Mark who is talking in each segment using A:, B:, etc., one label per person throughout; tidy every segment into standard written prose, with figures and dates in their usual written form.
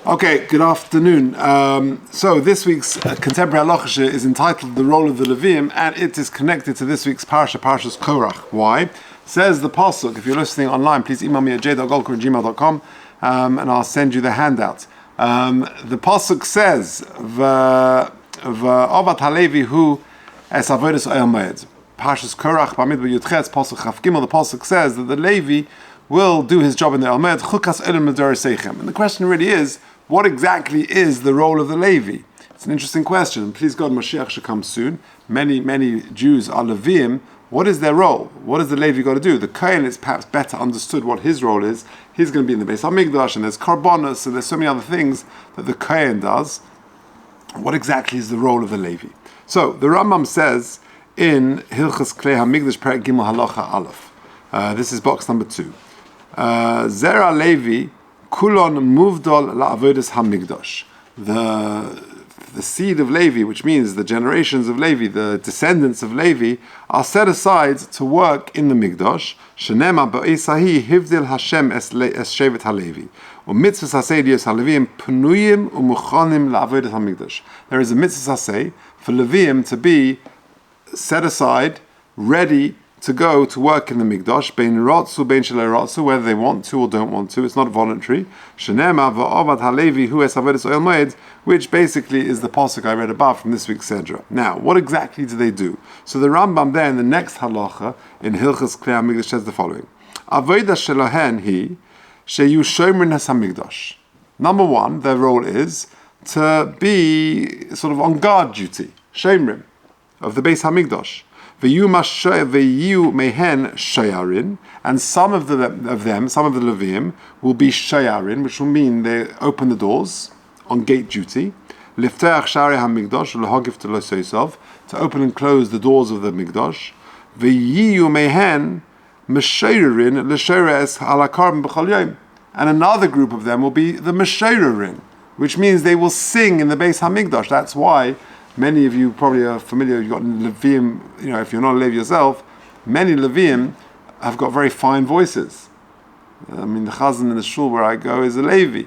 A: Okay, good afternoon. So this week's contemporary halacha is entitled "The Role of the Leviim," and it is connected to this week's Parshas Korach. Why? Says the pasuk. If you're listening online, please email me at j.golker@gmail.com, and I'll send you the handout. The pasuk says, "V'ovat halevi hu es avodas oyel moed." Parshas Korach, Bamidbar Yudches, pasuk Chaf Gimel. The pasuk says that the Levi will do his job in the Elmed. Chukas Elim Medor Seichem. And the question really is, what exactly is the role of the Levi? It's an interesting question. Please God, Mashiach should come soon. Many Jews are Leviim. What is their role? What does the Levi got to do? The Kohen is perhaps better understood what his role is. He's going to be in the Beis HaMikdash, and there's Karbonos, and there's so many other things that the Kohen does. What exactly is the role of the Levi? So the Rambam says in Hilchas Klei HaMikdash Perek Gimel Halacha Aleph. This is box number 2. Zera Levi kulon muvdol la'avodas hamikdash. The seed of Levi, which means the generations of Levi, the descendants of Levi, are set aside to work in the Mikdash. Shenema ba'esahi hivdil Hashem es shevet halevi. U'mitzvah saseh dios halevim pnuyim u'muchanim la'avodas hamikdash. There is a mitzvah saseh for Leviim to be set aside, ready to go to work in the Mikdash, bein ratzu, bein shelei ratzu, whether they want to or don't want to. It's not voluntary. Shenema va'avad halevi hu es avodas oyel moed, which basically is the pasuk I read above from this week's Sedra. Now, what exactly do they do? So the Rambam there in the next halacha in Hilchas Klei HaMikdash says the following: Avodah shelahen hi sheyu shomrin es hamikdash. Number one, their role is to be sort of on guard duty, shomrim of the Beis HaMikdash. V'yu mehen shayarin, and some of the Leviim will be shayarin, which will mean they open the doors on gate duty. Lifteach sharei hamikdash u'lehagif t'lo, to open and close the doors of the Mikdash. V'yu mehen meshayirin l'sheres halakarbon b'chol yom, and another group of them will be the meshayirin, which means they will sing in the Beis HaMikdash. That's why many of you probably are familiar, you've got Leviim, if you're not a Levi yourself, many Leviim have got very fine voices. I mean, the chazan in the shul where I go is a Levi.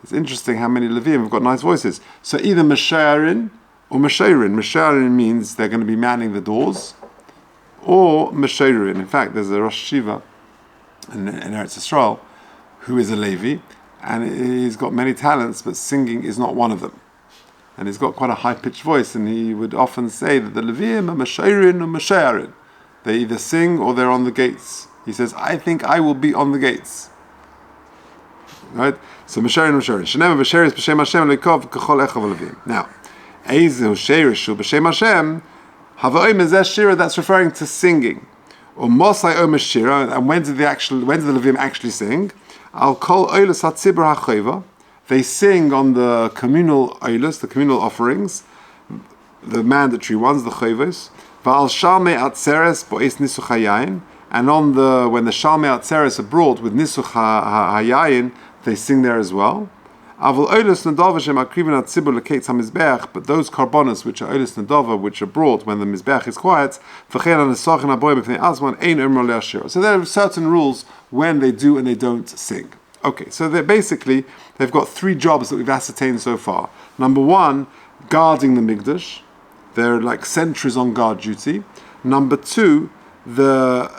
A: It's interesting how many Leviim have got nice voices. So either Meshayarin or Meshayirin. Meshayarin means they're going to be manning the doors, or Meshayirin. In fact, there's a Rosh Shiva in Eretz Yisrael who is a Levi, and he's got many talents, but singing is not one of them. And he's got quite a high-pitched voice, and he would often say that the Leviim are Meshayirin or Meshayarin. They either sing or they're on the gates. He says, I think I will be on the gates. Right? So Meshayirin or Meshayarin. Shenema v'sheris b'shem Hashem leikov k'chol echav Leviim. Now, Eizu sherishu b'shem Hashem, hava'im is shira, that's referring to singing. Or mosai omer shira, and when did the Leviim actually sing? Al kol oilas hatzibur ha'choiva. They sing on the communal oilus, the communal offerings, the mandatory ones, the chovos. Va'al shalmei atzeres bo'es nisuch hayayin, and on when the shalmei atzeres are brought with nisuch hayayin, they sing there as well. Avol oilus nadava shem akrivin atzibur leketz hamizbeach, but those karbonos which are oilus nadava, which are brought when the mizbeach is quiet, v'chein anesachin aboy b'fnei azman ein omer le'ashir. So there are certain rules when they do and they don't sing. Okay, so they've got 3 jobs that we've ascertained so far. Number 1, guarding the Mikdash. They're like sentries on guard duty. Number 2, the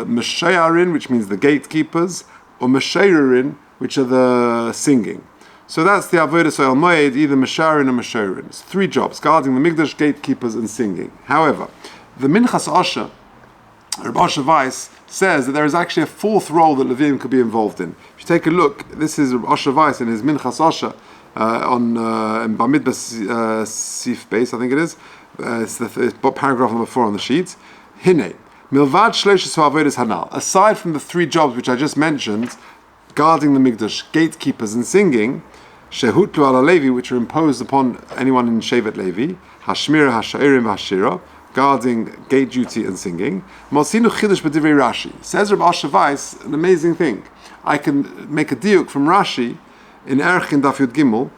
A: Meshayarin, which means the gatekeepers, or Meshayirin, which are the singing. So that's the Avodas Oyel Moed, either Meshayarin or Meshayirin. It's 3 jobs: guarding the Mikdash, gatekeepers, and singing. However, the Minchas Osher, Rabbi Weiss, says that there is actually a 4th role that Leviim could be involved in. If you take a look, this is Rabbi Weiss in his Minchas Osher in Bamidbar Sif Beis, I think it is. It's paragraph number 4 on the sheet. Hine, milvad shleishes ha'avodas hanal. Aside from the 3 jobs which I just mentioned, guarding the Mikdash, gatekeepers, and singing, shehutlu ala Levi, which are imposed upon anyone in Shevet Levi, hashmira, hashairim, hashira, guarding gate duty and singing. Says Rabbi Weiss, an amazing thing. I can make a diuk from Rashi in Erchin Daf Yud Gimel,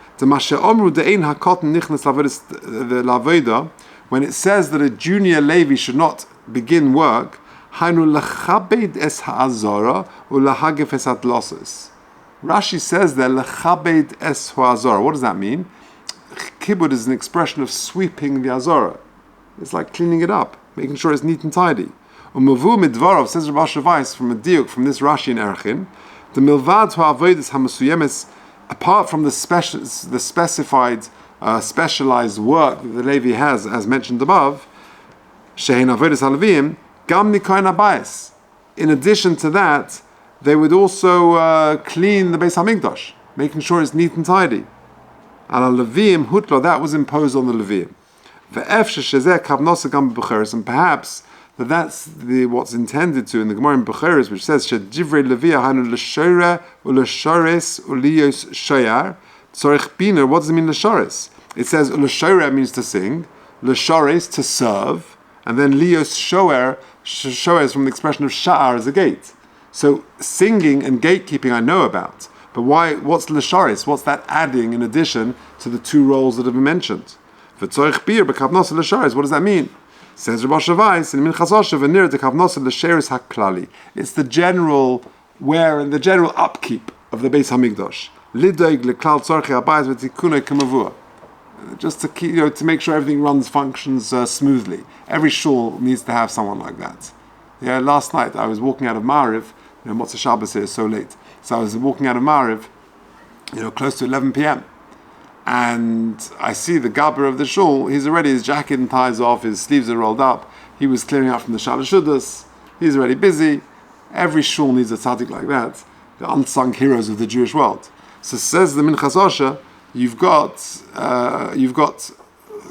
A: when it says that a junior Levi should not begin work. Rashi says there, lechabed es ha'azora. What does that mean? Kibud is an expression of sweeping the azora. It's like cleaning it up, making sure it's neat and tidy. Umavu midvarov, says Rabbi Shavais from a diuk from this Rashi in Erchin, the milvad ha'avodas hamasuyemes, apart from the specified, specialized work that the Levi has, as mentioned above, shehein avodas haLeviim, gam nikoyin habayis. In addition to that, they would also clean the Beis Hamikdash, making sure it's neat and tidy. And Leviim hutlo, that was imposed on the Leviim. And perhaps that's what's intended to in the Gemara in Becheres, which says Shedivrei Levi hanu l'shora u'l'shores u'liyos shoyar tzorich bina. What does it mean l'shores? It says l'shora means to sing, l'shores to serve, and then liyos shoer is from the expression of sha'ar as a gate. So singing and gatekeeping I know about, but why? What's l'shores? What's that adding in addition to the two roles that have been mentioned? V'tzorich bir b'kavnos l'shores. What does that mean? Says Rabbi Shavais in Minchas Osher v'nir dekavnos l'sheres haklali. It's the general wear and the general upkeep of the Beis Hamikdash. Lidoig leklal tzorchei habayis v'tikunei k'mavua. Just to keep, to make sure everything functions smoothly. Every shul needs to have someone like that. Yeah, last night I was walking out of Ma'ariv. Motzei Shabbos here is so late, so I was walking out of Ma'ariv, close to 11 p.m. And I see the gabber of the shul. He's already, his jacket and ties off, his sleeves are rolled up. He was clearing out from the Shalosh Shudas. He's already busy. Every shul needs a tzaddik like that. The unsung heroes of the Jewish world. So says the Minchas Osher, you've got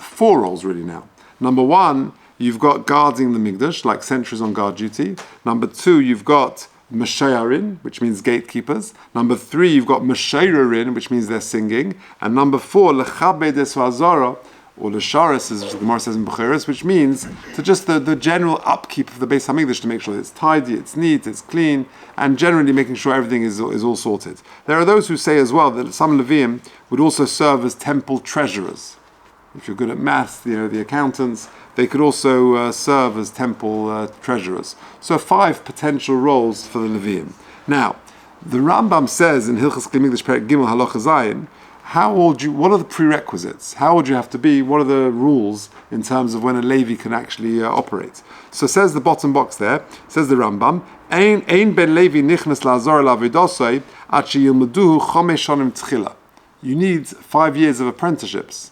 A: 4 roles really now. Number 1, you've got guarding the Mikdash, like sentries on guard duty. Number 2, you've got Meshayarin, which means gatekeepers. Number 3, you've got Meshayarin, which means they're singing. And number 4, Lechabed Esvazara, or Lesharis, as the Gemara says in Becheres, which means to just the general upkeep of the Beis Hamikdash to make sure it's tidy, it's neat, it's clean, and generally making sure everything is all sorted. There are those who say as well that some Leviim would also serve as temple treasurers. If you're good at maths, the accountants, they could also serve as temple treasurers. So 5 potential roles for the Leviim. Now, the Rambam says in Hilchos Kli Mikdash Perek Gimel Halacha Zayin, what are the prerequisites? How old you have to be? What are the rules in terms of when a Levi can actually operate? So says the bottom box there, says the Rambam, Ein ben Levi nichnas la'azor la'avodosai ad sheyilmeduhu 5 shonim tchila. You need 5 years of apprenticeships.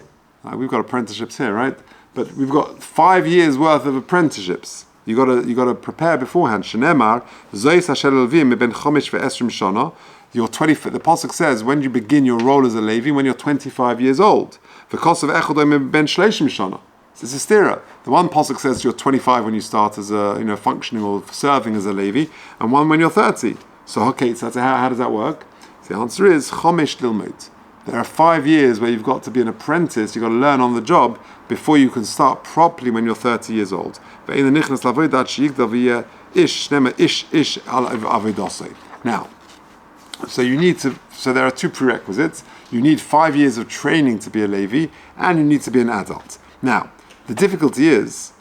A: We've got apprenticeships here, right? But we've got 5 years worth of apprenticeships. You got to prepare beforehand. Shenemar zois hashel Levim ben 5 ve'esrim shana. You're 20. The pasuk says when you begin your role as a Levi when you're 25 years old. V'kos of echodom ben shleishim shana. It's a stira. The one pasuk says you're 25 when you start as a functioning or serving as a Levi, and one when you're 30. So okay, so how does that work? So the answer is chomesh lilmod. There are 5 years where you've got to be an apprentice, you've got to learn on the job before you can start properly when you're 30 years old. Now, so there are 2 prerequisites. You need 5 years of training to be a Levi, and you need to be an adult. Now, the difficulty is,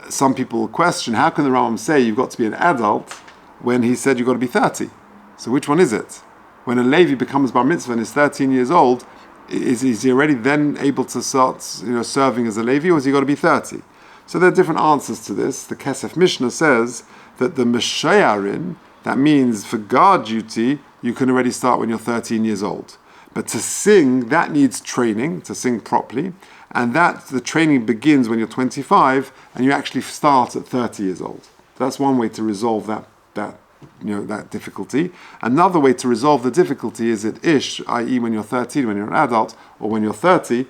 A: some people question, how can the Rambam say you've got to be an adult when he said you've got to be 30? So which one is it? When a Levi becomes bar mitzvah and is 13 years old, is he already then able to start serving as a Levi, or has he got to be 30? So there are different answers to this. The Kesef Mishnah says that the Meshayarin, that means for guard duty, you can already start when you're 13 years old. But to sing, that needs training, to sing properly, and the training begins when you're 25, and you actually start at 30 years old. That's one way to resolve that difficulty. Another way to resolve the difficulty is at Ish, i.e. when you're 13, when you're an adult, or when you're 30,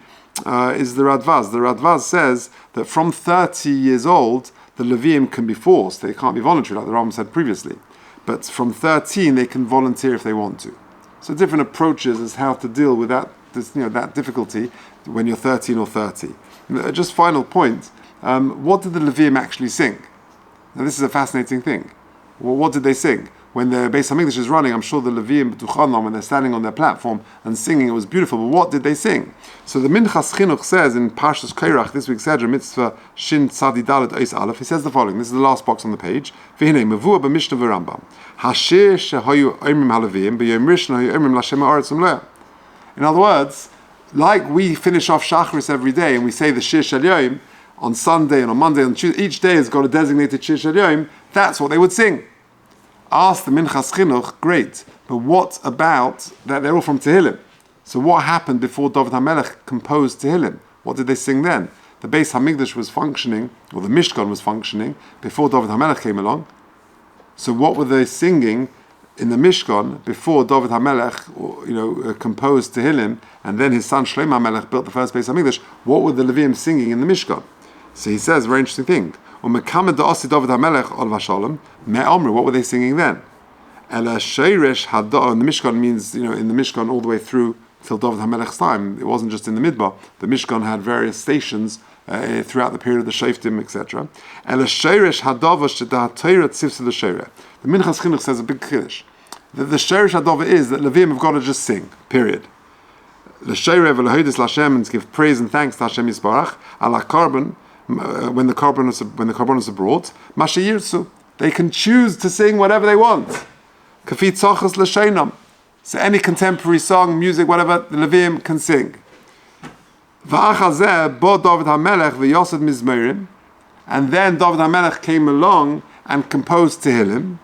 A: is the Radvaz. The Radvaz says that from 30 years old, the Leviim can be forced. They can't be voluntary, like the Rambam said previously. But from 13, they can volunteer if they want to. So different approaches as how to deal with that difficulty when you're 13 or 30. Just final point, what did the Leviim actually sing? Now this is a fascinating thing. Well, what did they sing? when the Beis Hamikdash is running, I'm sure the Leviim B'tuchanon, when they're standing on their platform and singing, it was beautiful. But what did they sing? So the Minchas Chinuch says in Parshas Korach, this week's Sedra, Mitzvah Shin Tzadi Dalet Ois Aleph, he says the following. This is the last box on the page. V'hinei Mavua b'Mishnah v'Rambam. Hashir shehayu omrim haLeviim b'yom Rishon hayu omrim l'Hashem ha'aretz u'mloah. In other words, like we finish off Shacharis every day and we say the Shir Shel Yom on Sunday and on Monday and Tuesday, each day has got a designated Shir Shel Yom, that's what they would sing. Ask the Minchas Chinuch, great, but what about that? They're all from Tehillim. So what happened before David HaMelech composed Tehillim? What did they sing then? The Beis Hamikdash was functioning, or the Mishkan was functioning, before David HaMelech came along. So what were they singing in the Mishkan before David HaMelech, composed Tehillim, and then his son Shlomo HaMelech built the first Beis Hamikdash? What were the Leviim singing in the Mishkan? So he says, very interesting thing. What were they singing then? In the Mishkan means, in the Mishkan all the way through till David HaMelech's time. It wasn't just in the Midbar. The Mishkan had various stations throughout the period of the Shoftim, etc. The Minchas Chinuch says a big chiddush. The Sheirish Hadava is that Leviim have got to just sing, period. And give praise and thanks to Hashem Yisbarach, ala carbon, when the carbonos are brought, Masha Yirtzu, they can choose to sing whatever they want. Kafi tzachas l'sheinam. So any contemporary song, music, whatever, the Leviim can sing. V'achazeh bo David HaMelech v'yosed mizmerim, and then David HaMelech came along and composed Tehillim.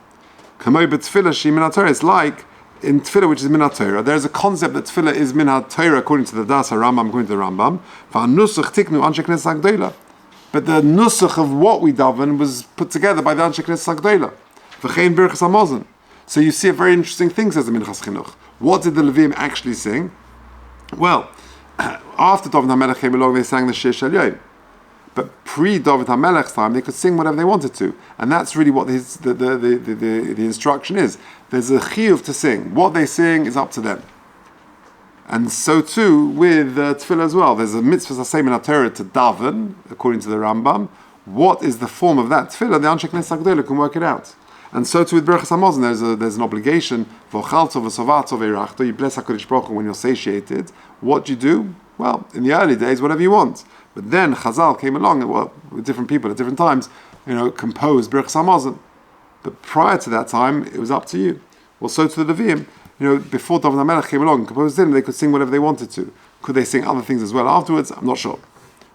A: Kamoi b'tfilah shi min haTorah. It's like in Tefillah, which is min haTorah. There's a concept that Tefillah is min haTorah according to the Das HaRambam, according to the Rambam. V'anusach tiknu anshe knesset hagdola. But the nusach of what we daven was put together by the Anshe Knesset Hagdola. V'chein Birchas HaMazon. So you see a very interesting thing, says the Minchas Chinuch. What did the Leviim actually sing? Well, after David HaMelech came along, they sang the Shir Shel Yom. But pre-David HaMelech's time, they could sing whatever they wanted to. And that's really what the instruction is. There's a chiyuv to sing. What they sing is up to them. And so too with Tefillah as well. There's a mitzvah saseh min haTorah to daven, according to the Rambam. What is the form of that Tefillah? The Anshe Knesset Hagdola can work it out. And so too with Birchas HaMazon, there's an obligation. V'ochalto v'sovato v'irachto. You bless HaKadosh Baruch Hu when you're satiated. What do you do? Well, in the early days, whatever you want. But then Chazal came along, with different people at different times, composed Birchas HaMazon. But prior to that time, it was up to you. Well, so to the Leviim. Before David HaMelech came along and composed Tehillim, they could sing whatever they wanted to. Could they sing other things as well afterwards? I'm not sure.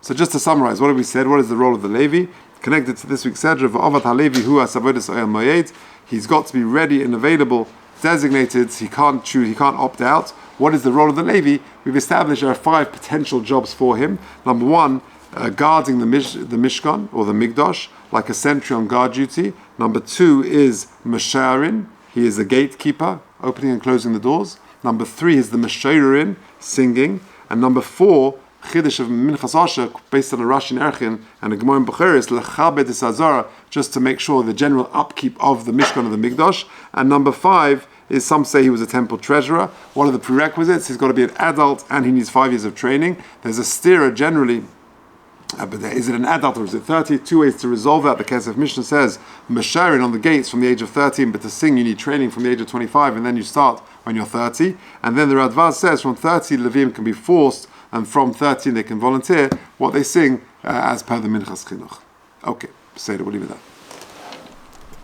A: So just to summarize, what have we said? What is the role of the Levi? Connected to this week's Sedra, V'avat HaLevi hu ha'savodas oyel moyed. He's got to be ready and available, designated. He can't choose, he can't opt out. What is the role of the Levi? We've established there are 5 potential jobs for him. Number 1, guarding the Mishkan, or the Migdosh, like a sentry on guard duty. Number 2 is Mesharin. He is a gatekeeper, opening and closing the doors. Number 3 is the Meshorerin, singing. And number 4, Chiddush of Minchas Asher, based on a Rashi Erchin and a Gemara in Bechoros, Lechabed es Hazara, just to make sure the general upkeep of the Mishkan of the Migdosh. And number 5 is, some say he was a temple treasurer. What are the prerequisites? He's got to be an adult and he needs 5 years of training. There's a steerer generally. But is it an adult or is it 30? 2 ways to resolve that. The Kesef Mishnah says, Mesharin on the gates from the age of 13, but to sing you need training from the age of 25, and then you start when you're 30. And then the Radvaz says from 30, Leviim can be forced, and from 13 they can volunteer what they sing as per the Minchas Chinuch. Okay, Seder, we'll leave it there.